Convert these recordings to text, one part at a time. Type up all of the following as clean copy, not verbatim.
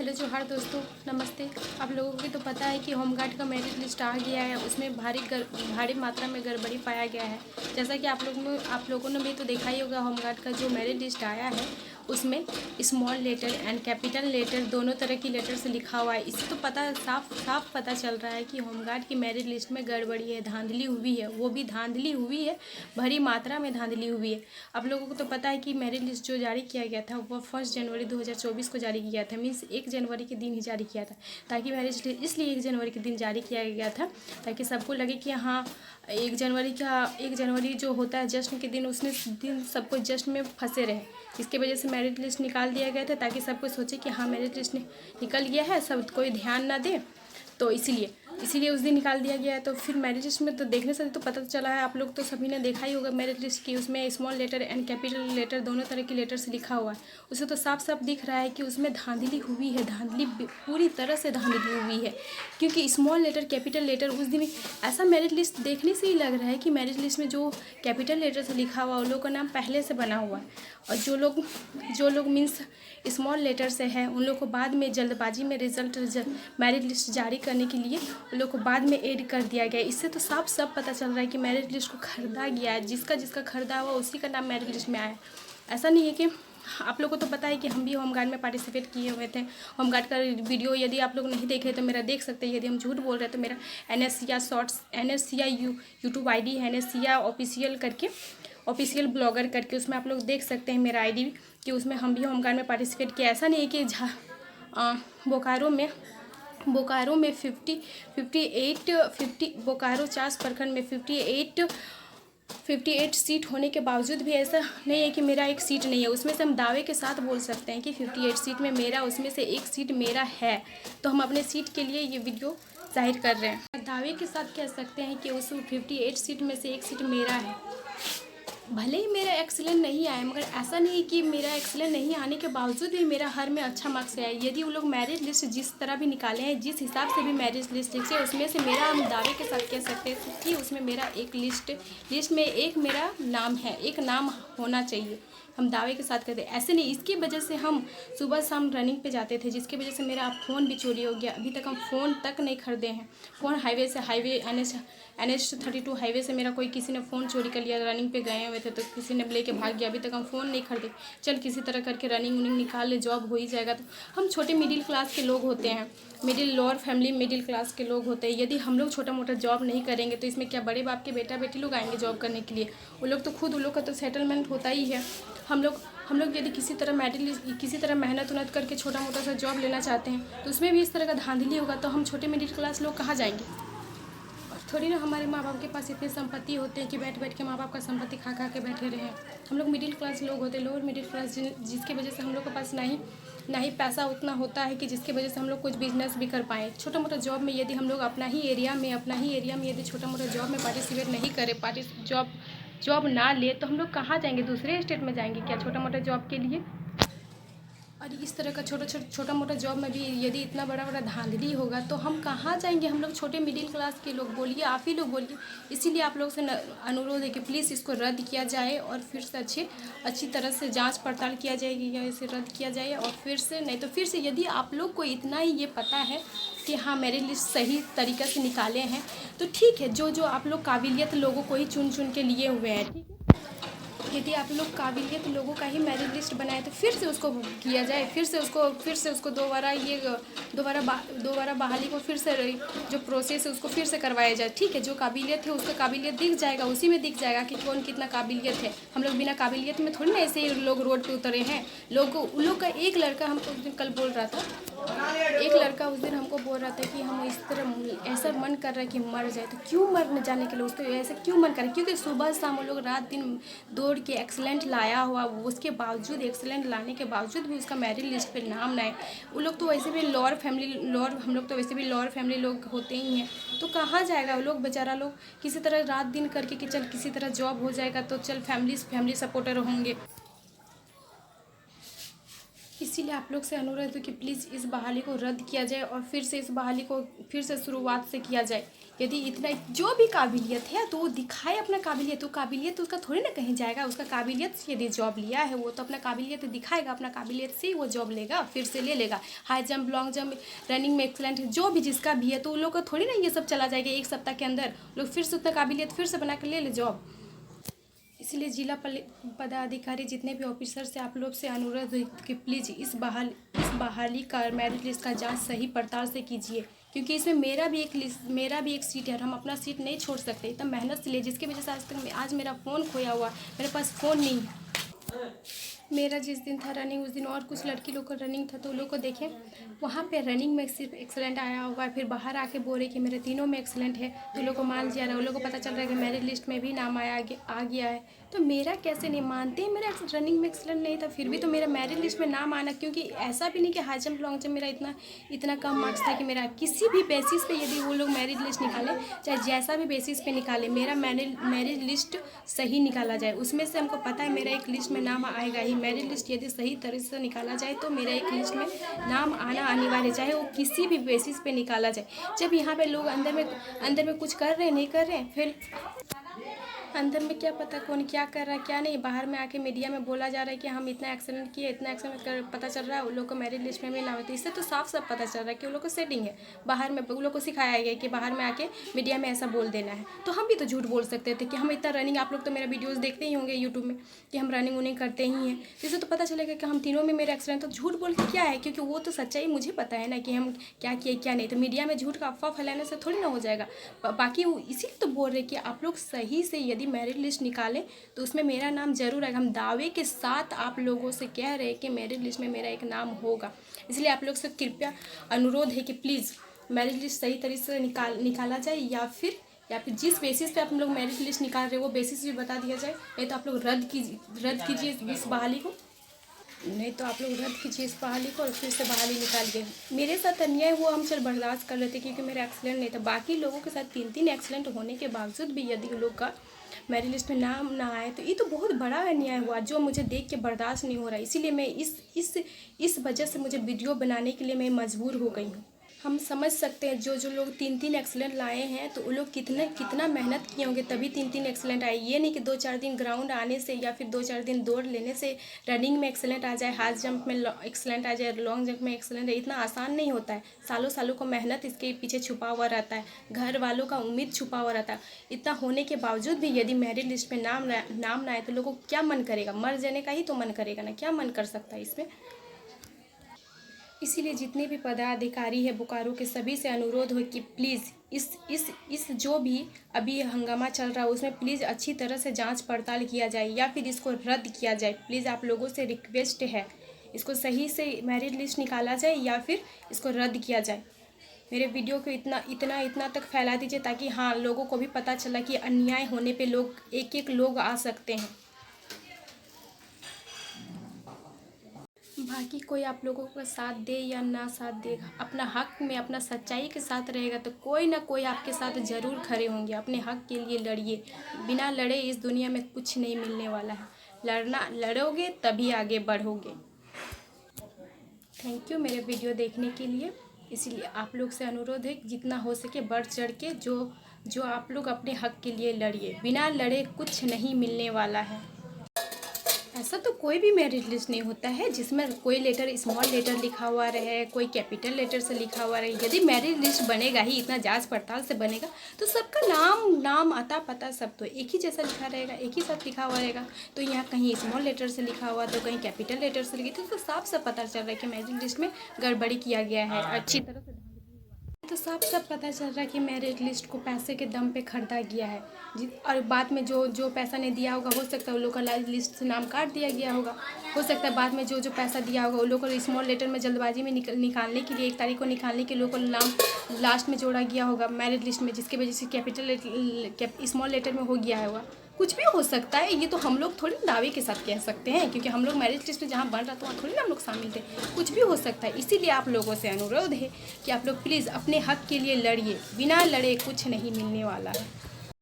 Hello जोहार दोस्तों, नमस्ते। आप लोगों को तो पता है कि होमगार्ड का मेरिट लिस्ट आ गया है। उसमें भारी मात्रा में गड़बड़ी पाया गया है। जैसा कि आप लोगों ने भी तो देखा ही होगा, होमगार्ड का जो मेरिट लिस्ट आया है उसमें small letter and capital letter दोनों तरह की लेटर से लिखा हुआ है। इससे तो साफ पता चल रहा है कि होमगार्ड की मेरिट लिस्ट में गड़बड़ी है, धांधली हुई है। वो भी धांधली हुई है, भारी मात्रा में धांधली हुई है। आप लोगों को तो पता है कि मेरिट लिस्ट जो जारी किया गया था वो 1 जनवरी 2024 को जारी किया था। मीन्स 1 जनवरी के दिन ही जारी किया था, ताकि मेरिट लिस्ट इसलिए 1 जनवरी के दिन जारी किया गया था ताकि सबको लगे कि हाँ 1 जनवरी जो होता है जश्न के दिन, उसने दिन सबको जश्न में फंसे रहे। इसके वजह से मेरिट लिस्ट निकाल दिया गया था, ताकि सबको सोचे कि हाँ मेरिट लिस्ट निकल गया है, सब कोई ध्यान ना दे। तो इसीलिए उस दिन निकाल दिया गया है। तो फिर मेरिट लिस्ट में तो देखने से तो पता चला है, आप लोग तो सभी ने देखा ही होगा मेरिट लिस्ट की। उसमें small letter and capital letter दोनों तरह की लेटर से लिखा हुआ है। उसे तो साफ दिख रहा है कि उसमें धांधली हुई है, धांधली पूरी तरह से धांधली हुई है। क्योंकि स्मॉल लेटर कैपिटल लेटर उस दिन ऐसा मेरिट लिस्ट देखने से ही लग रहा है कि मेरिट लिस्ट में जो कैपिटल लेटर से लिखा हुआ उन लोगों का नाम पहले से बना हुआ है, और जो लोग मीन्स स्मॉल लेटर से है उन लोग को बाद में जल्दबाजी में रिजल्ट मेरिट लिस्ट जारी करने के लिए उन लोग को बाद में ऐड कर दिया गया। इससे तो सब पता चल रहा है कि मेरिट लिस्ट को खरीदा गया है। जिसका खरीदा हुआ उसी का नाम मेरिट लिस्ट में आया। ऐसा नहीं है कि आप लोगों को तो पता है कि हम भी होमगार्ड में पार्टिसिपेट किए हुए थे। होमगार्ड का वीडियो यदि आप लोग नहीं देखे तो मेरा देख सकते हैं। यदि हम झूठ बोल रहे हैं तो मेरा NSCR shorts NSCR YouTube ID है, NSCR ऑफिशियल करके, ऑफिशियल ब्लॉगर करके, उसमें आप लोग देख सकते हैं मेरा ID कि उसमें हम भी होमगार्ड में पार्टिसिपेट किया। ऐसा नहीं है कि बोकारो में 50 बोकारो 50 प्रखंड में 58 सीट होने के बावजूद भी ऐसा नहीं है कि मेरा एक सीट नहीं है। उसमें से हम दावे के साथ बोल सकते हैं कि 58 सीट में मेरा, उसमें से एक सीट मेरा है। तो हम अपने सीट के लिए ये वीडियो जाहिर कर रहे हैं। दावे के साथ कह सकते हैं कि उस 58 सीट में से एक सीट मेरा है। भले ही मेरा एक्सीलेंट नहीं आया, मगर ऐसा नहीं कि मेरा एक्सीलेंट नहीं आने के बावजूद भी मेरा हर में अच्छा मार्क्स आया। यदि वो लोग मेरिट लिस्ट जिस तरह भी निकाले हैं, जिस हिसाब से भी मेरिट लिस्ट लिखे, उसमें से मेरा, हम दावे के साथ कह सकते हैं कि उसमें मेरा एक लिस्ट में एक मेरा नाम है, एक नाम होना चाहिए। हम दावे के साथ कहते हैं। ऐसे नहीं, इसकी वजह से हम सुबह शाम रनिंग पे जाते थे, जिसकी वजह से मेरा फ़ोन भी चोरी हो गया। अभी तक हम फ़ोन तक नहीं खरीदे हैं। फ़ोन हाईवे NH 32 हाईवे से मेरा किसी ने फ़ोन चोरी कर लिया। रनिंग पे गए हुए थे तो किसी ने लेके भाग गया। अभी तक हम फ़ोन नहीं खरीदे। चल किसी तरह करके रनिंग निकाल ले, जॉब हो ही जाएगा। तो हम छोटे मिडिल क्लास के लोग होते हैं, लोअर फैमिली मिडिल क्लास के लोग होते हैं। यदि हम लोग छोटा मोटा जॉब नहीं करेंगे तो इसमें क्या बड़े बाप के बेटा बेटी लोग आएंगे जॉब करने के लिए? वो लोग तो खुद, उन लोग का तो सेटलमेंट होता ही है। हम लोग यदि किसी तरह मेहनत करके छोटा मोटा सा जॉब लेना चाहते हैं तो उसमें भी इस तरह का धांधली होगा, तो हम छोटे मिडिल क्लास लोग कहाँ जाएंगे? और थोड़ी ना हमारे माँ बाप के पास इतनी संपत्ति होते हैं कि बैठ के माँ बाप का संपत्ति खा के बैठे रहे हैं। हम लोग मिडिल क्लास लोग होते हैं, लोअर मिडिल क्लास, जिसकी वजह से हम लोग के पास ना ही पैसा उतना होता है कि जिसकी वजह से हम लोग कुछ बिजनेस भी कर पाएँ। छोटा मोटा जॉब में यदि हम लोग अपना ही एरिया में यदि छोटा मोटा जॉब में पार्टिसिपेट नहीं करें, जॉब ना ले, तो हम लोग कहाँ जाएंगे? दूसरे स्टेट में जाएंगे क्या छोटा मोटा जॉब के लिए? और इस तरह का छोटा मोटा जॉब में भी यदि इतना बड़ा धांधली होगा तो हम कहाँ जाएंगे? हम लोग छोटे मिडिल क्लास के लोग, बोलिए, आप ही लोग बोलिए। इसीलिए आप लोग से अनुरोध है कि प्लीज़ इसको रद्द किया जाए और फिर से अच्छी तरह से जांच पड़ताल किया जाएगी या इसे रद्द किया जाए। और फिर से यदि आप लोग को इतना ही ये पता है कि हाँ मेरी लिस्ट सही तरीक़े से निकाले हैं तो ठीक है। जो आप लोग काबिलियत लोगों को ही चुन के लिए हुए हैं, ठीक है। यदि आप लोग काबिलियत लोगों का ही मेरिट लिस्ट बनाए तो फिर से उसको किया जाए, फिर से उसको दोबारा बहाली को फिर से जो प्रोसेस है उसको फिर से करवाया जाए। ठीक है, जो काबिलियत है उसका काबिलियत दिख जाएगा, उसी में दिख जाएगा कि कौन कितना काबिलियत है। हम लोग बिना काबिलियत में थोड़ी ना ऐसे ही लोग रोड पे उतरे हैं। उन लोग का एक लड़का हमको उस दिन कल बोल रहा था, एक लड़का उस दिन हमको बोल रहा था कि हम इस तरह ऐसा मन कर रहा है कि मर जाए। तो क्यों मरने जाने के लिए उसको ऐसे क्यों मन कर? क्योंकि सुबह शाम वो लोग रात दिन दौड़ के एक्सीलेंट लाया हुआ, उसके बावजूद एक्सीलेंट लाने के बावजूद भी उसका मेरिट लिस्ट पे नाम ना आए। वो लोग तो वैसे भी हम लोग तो वैसे भी लोअर फैमिली लोग होते ही हैं। तो कहाँ जाएगा वो लोग? बेचारा लोग किसी तरह रात दिन करके कि चल किसी तरह जॉब हो जाएगा तो चल फैमिली सपोर्टर होंगे। इसीलिए आप लोग से अनुरोध है कि प्लीज़ इस बहाली को रद्द किया जाए और फिर से इस बहाली को फिर से शुरुआत से किया जाए। यदि इतना जो भी काबिलियत है तो वो दिखाए अपना काबिलियत। तो काबिलियत उसका थोड़ी ना कहीं जाएगा, उसका काबिलियत से यदि जॉब लिया है वो तो अपना काबिलियत दिखाएगा, अपना काबिलियत से ही वो जॉब लेगा, फिर से ले लेगा। High jump, long jump, running में एक्सलेंट जो भी जिसका भी है, तो उन लोग का थोड़ी ना ये सब चला जाएगा एक सप्ताह के अंदर, लोग फिर से उतना काबिलियत फिर से बना कर ले ले जॉब। इसलिए जिला पदाधिकारी जितने भी ऑफिसर से आप लोग से अनुरोध है कि प्लीज़ इस बहाली का मेरिट लिस्ट का जांच सही पड़ताल से कीजिए, क्योंकि इसमें मेरा भी एक सीट है और हम अपना सीट नहीं छोड़ सकते। इतना मेहनत से लिए, जिसकी वजह से आज मेरा फ़ोन खोया हुआ, मेरे पास फ़ोन नहीं है। मेरा जिस दिन था रनिंग, उस दिन और कुछ लड़की लोग का रनिंग था, तो उन लोग को देखें वहाँ पे रनिंग में सिर्फ एक्सेलेंट आया होगा, फिर बाहर आके बोल रहे कि मेरे तीनों में एक्सेलेंट है, तो लोग को मान लिया रहा है। उन लोग को पता चल रहा है कि मेरिट लिस्ट में भी नाम आ गया है, तो मेरा कैसे नहीं मानते हैं? मेरा रनिंग में एक्सेलेंट नहीं था, फिर भी तो मेरा मेरिट लिस्ट में नाम आना, क्योंकि ऐसा भी नहीं कि हाई जंप लॉन्ग जंप मेरा इतना कम मार्क्स था कि मेरा किसी भी बेसिस पे यदि वो लोग मेरिट लिस्ट निकाले, चाहे जैसा भी बेसिस पे निकाले, मेरा मेरिट लिस्ट सही निकाला जाए। उसमें से हमको पता है मेरा एक लिस्ट में नाम आएगा ही। मेरिट लिस्ट यदि सही तरह से निकाला जाए तो मेरा एक लिस्ट में नाम आना अनिवार्य, चाहे वो किसी भी बेसिस पे निकाला जाए। जब यहाँ पे लोग अंदर में कुछ कर रहे हैं, नहीं कर रहे हैं, फिर अंदर में क्या पता कौन क्या कर रहा है क्या नहीं। बाहर में आके मीडिया में बोला जा रहा है कि हम इतना एक्सीडेंट किए, इतना एक्सीडेंट कर, पता चल रहा है उन लोग को मेरिट लिस्ट में भी नाम है। इससे तो साफ साफ पता चल रहा है कि उन लोग को सेटिंग है। बाहर में उन लोग को सिखाया गया कि बाहर में आके मीडिया में ऐसा बोल देना है। तो हम भी तो झूठ बोल सकते थे कि हम इतना रनिंग, आप लोग तो मेरा वीडियोज़ देखते ही होंगे यूट्यूब में कि हम रनिंग उनिंग करते ही हैं, इससे तो पता चलेगा कि हम तीनों में मेरा एक्सीडेंट। तो झूठ बोल के क्या है, क्योंकि वो तो सच्चाई मुझे पता है ना कि हम क्या किए क्या नहीं। तो मीडिया में झूठ का अफवाह फैलाने से थोड़ी ना हो जाएगा। बाकी वो इसीलिए तो बोल रहे कि आप लोग सही से यदि मेरिट लिस्ट निकालें तो उसमें मेरा नाम जरूर आएगा। हम दावे के साथ आप लोगों से कह रहे हैं कि मेरिट लिस्ट में मेरा एक नाम होगा। इसलिए आप लोग से कृपया अनुरोध है कि प्लीज़ मेरिट लिस्ट सही तरीके से निकाला जाए, या फिर जिस बेसिस पे आप लोग मेरिट लिस्ट निकाल रहे हो वो बेसिस भी बता दिया जाए। नहीं तो आप लोग रद्द कीजिए इस बहाली को, और फिर से बहाली निकालिए। मेरे साथ अन्याय हुआ, हम चल बर्दाश्त कर लेते क्योंकि मेरा एक्सीडेंट नहीं था। बाकी लोगों के साथ 3 एक्सीडेंट होने के बावजूद भी यदि उन लोग का मेरी लिस्ट में नाम ना आए तो ये तो बहुत बड़ा अन्याय हुआ, जो मुझे देख के बर्दाश्त नहीं हो रहा। इसीलिए मैं इस वजह से मुझे वीडियो बनाने के लिए मैं मजबूर हो गई हूँ। हम समझ सकते हैं जो लोग 3 एक्सीलेंट लाए हैं तो वो लोग कितना मेहनत किए होंगे, तभी 3 एक्सीलेंट आए। ये नहीं कि 2-4 दिन ग्राउंड आने से या फिर 2-4 दिन दौड़ लेने से रनिंग में एक्सीलेंट आ जाए, हाई जंप में एक्सीलेंट आ जाए, लॉन्ग जंप में एक्सीलेंट है। इतना आसान नहीं होता है। सालों को मेहनत इसके पीछे छुपा हुआ रहता है, घर वालों का उम्मीद छुपा हुआ रहता है। इतना होने के बावजूद भी यदि मेरिट लिस्ट में नाम ना आए तो लोगों को क्या मन करेगा? मर जाने का ही तो मन करेगा ना, क्या मन कर सकता है इसमें? इसीलिए जितने भी पदाधिकारी है बोकारो के, सभी से अनुरोध हो कि प्लीज़ इस जो भी अभी हंगामा चल रहा है उसमें प्लीज़ अच्छी तरह से जांच पड़ताल किया जाए या फिर इसको रद्द किया जाए। प्लीज़ आप लोगों से रिक्वेस्ट है, इसको सही से मेरिट लिस्ट निकाला जाए या फिर इसको रद्द किया जाए। मेरे वीडियो को इतना तक फैला दीजिए ताकि हाँ लोगों को भी पता चला कि अन्याय होने पे एक लोग आ सकते हैं। बाकी कोई आप लोगों का साथ दे या ना साथ दे, अपना हक में अपना सच्चाई के साथ रहेगा तो कोई ना कोई आपके साथ ज़रूर खड़े होंगे। अपने हक के लिए लड़िए, बिना लड़े इस दुनिया में कुछ नहीं मिलने वाला है। लड़ोगे तभी आगे बढ़ोगे। थैंक यू मेरे वीडियो देखने के लिए। इसलिए आप लोग से अनुरोध है जितना हो सके बढ़ चढ़ के जो आप लोग अपने हक के लिए लड़िए। बिना लड़े कुछ नहीं मिलने वाला है। ऐसा तो कोई भी मेरिट लिस्ट नहीं होता है जिसमें कोई लेटर स्मॉल लेटर लिखा हुआ रहे, कोई कैपिटल लेटर से लिखा हुआ रहे। यदि मेरिट लिस्ट बनेगा ही, इतना जांच पड़ताल से बनेगा तो सबका नाम आता पता सब तो एक ही जैसा लिखा रहेगा, एक ही साथ लिखा हुआ रहेगा। तो यहाँ कहीं स्मॉल लेटर से लिखा हुआ तो कहीं कैपिटल लेटर से लिखी, तो साफ साफ पता चल रहा है कि मेरिट लिस्ट में गड़बड़ी किया गया है, अच्छी तरह से तो साफ पता चल रहा है कि मेरिट लिस्ट को पैसे के दम पे खरीदा गया है। और बाद में जो पैसा नहीं दिया होगा, हो सकता है उन लोग का लिस्ट से नाम काट दिया गया होगा। हो सकता है बाद में जो पैसा दिया होगा उन लोग को स्मॉल लेटर में जल्दबाजी में निकालने के लिए 1 तारीख को निकालने के लोगों को नाम लास्ट में जोड़ा गया होगा मेरिट लिस्ट में, जिसकी वजह से कैपिटल स्मॉल लेटर में हो गया होगा। कुछ भी हो सकता है, ये तो हम लोग थोड़ी दावे के साथ कह सकते हैं क्योंकि हम लोग मेरिट लिस्ट में जहाँ बन रहा था वहाँ थोड़ी ना हम लोग शामिल थे। कुछ भी हो सकता है। इसीलिए आप लोगों से अनुरोध है कि आप लोग प्लीज़ अपने हक के लिए लड़िए। बिना लड़े कुछ नहीं मिलने वाला है।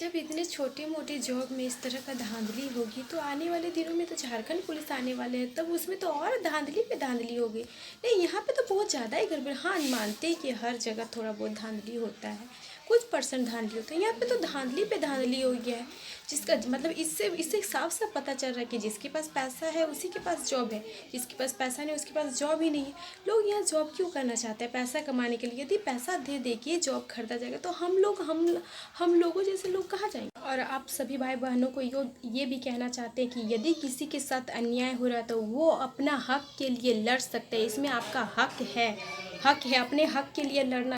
जब इतने छोटी मोटी जॉब में इस तरह का धांधली होगी तो आने वाले दिनों में तो झारखंड पुलिस आने वाले हैं, तब उसमें तो और धांधली पे धांधली होगी। नहीं, यहाँ पे तो बहुत ज़्यादा ही गड़बड़। हाँ, मानते हैं कि हर जगह थोड़ा बहुत धांधली होता है, कुछ परसेंट धांधली होता है, यहाँ पे तो धांधली पे धांधली हो गया है। जिसका मतलब इससे इससे साफ साफ पता चल रहा है कि जिसके पास पैसा है उसी के पास जॉब है, जिसके पास पैसा नहीं उसके पास जॉब ही नहीं है। लोग यहाँ जॉब क्यों करना चाहते हैं? पैसा कमाने के लिए। यदि पैसा दे दे के जॉब खरीदा जाएगा तो हम लोगों जैसे लोग कहाँ जाएंगे? और आप सभी भाई बहनों को ये भी कहना चाहते हैं कि यदि किसी के साथ अन्याय हो रहा है तो वो अपना हक के लिए लड़ सकते हैं। इसमें आपका हक है अपने हक के लिए लड़ना।